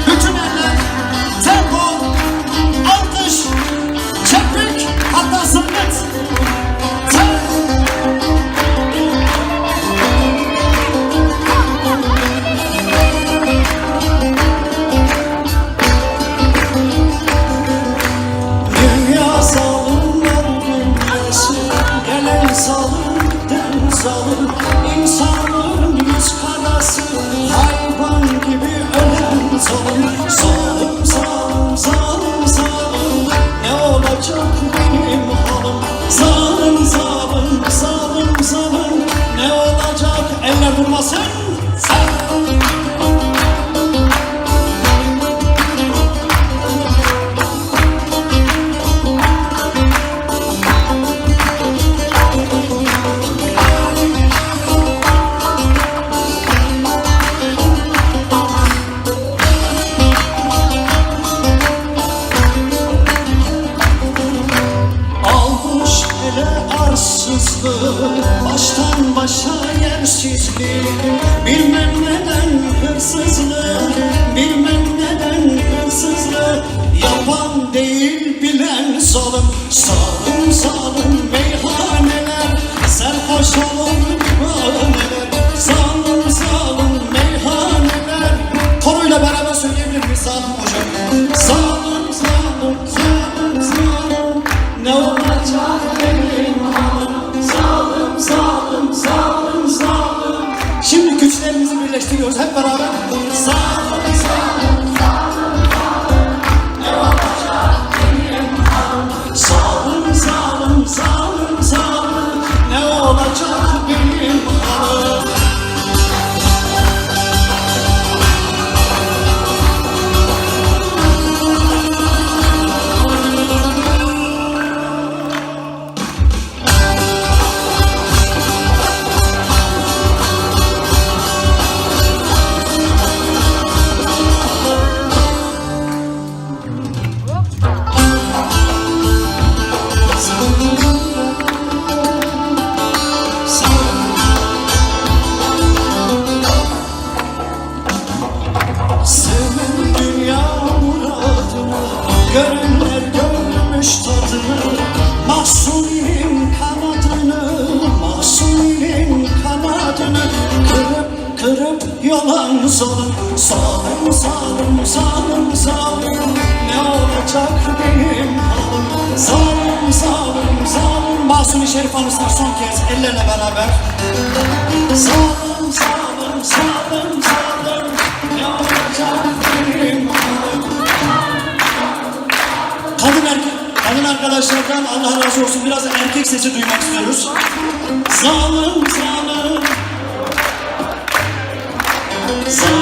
Bütün eller, tempo, alkış, çekmek, hatta zımbırt. Dünya zalimler dünyası, gelen zalimden zalim. İnsanların yüz karası, hayvan gibi ölen zalim. Zalim, zalim, zalim, zalim, ne olacak benim halim? Zalim, zalim, zalim, zalim, ne olacak? Eller durmasın. Almış ele arsızlığı, baştan başa yersizliği. Bilmem neden hırsızlığı, bilmem neden hırsızlığı. Yapan değil bilen zalim. Zalim, zalim meyhaneler, serhoş olur divaneler. Zalim, zalim meyhaneler. Konuyla beraber söyleyebilir miyiz zalim hocam? Zalim, zalim, zalim, zalim, ne olacak benim halim? Zalim, zalim, zalim, zalim. Şimdi güçlerimizi birleştiriyoruz hep beraber. Zalim, zalim, zalim, zalim, ne olacak benim halim? Zalim, zalim, zalim, zalim, ne olacak benim halim? Sevmem dünya muradını, görenler görmüş tadını. Mahzuninin kanadını, mahzuninin kanadını kırıp kırıp yolan zalim. Zalim, zalim, zalim, zalim, ne olacak benim halim? Zalim, zalim, zalim. Mahzuni Şerif anısına son kez ellerle beraber. Zalim, zalim, zalim, zalim, ne olacak benim halim? Kadın arkadaşlardan Allah razı olsun biraz erkek sesi duymak istiyoruz. Zalim, zalim, zalim.